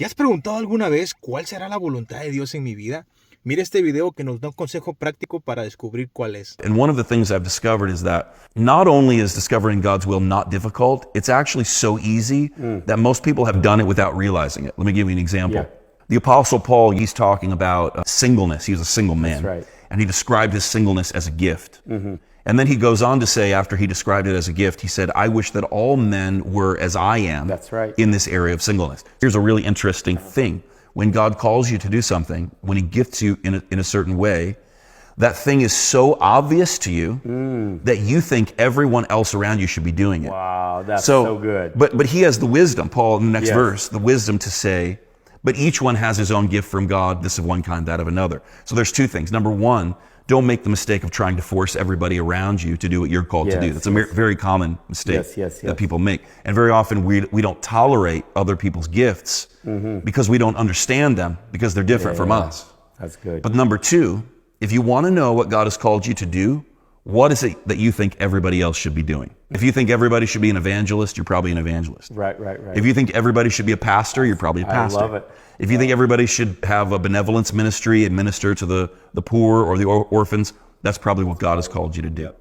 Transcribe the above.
¿Te has preguntado alguna vez cuál será la voluntad de Dios en mi vida? Mira este video que nos da un consejo práctico para descubrir cuál es. And one of the things I've discovered is that not only is discovering God's will not difficult, it's actually so easy that most people have done it without realizing it. Let me give you an example. Yeah. The Apostle Paul, he's talking about singleness. He was a single man. That's right. And he described his singleness as a gift. And then he goes on to say, after he described it as a gift, he said, I wish that all men were as I am. That's right. In this area of singleness. Here's a really interesting thing. When God calls you to do something, when he gifts you in a certain way, that thing is so obvious to you that you think everyone else around you should be doing it. Wow, that's so good. But he has the wisdom, Paul, in the next Yes. verse, the wisdom to say, but each one has his own gift from God, this of one kind, that of another. So there's two things. Number one, don't make the mistake of trying to force everybody around you to do what you're called to do. Yes, That's a yes. very common mistake Yes. that people make. And very often we don't tolerate other people's gifts because we don't understand them, because they're different from us. That's good. But number two, if you want to know what God has called you to do, what is it that you think everybody else should be doing? If you think everybody should be an evangelist, you're probably an evangelist. Right. If you think everybody should be a pastor, you're probably a pastor. I love it. If you think everybody should have a benevolence ministry and minister to the poor or the orphans, that's probably what God has called you to do.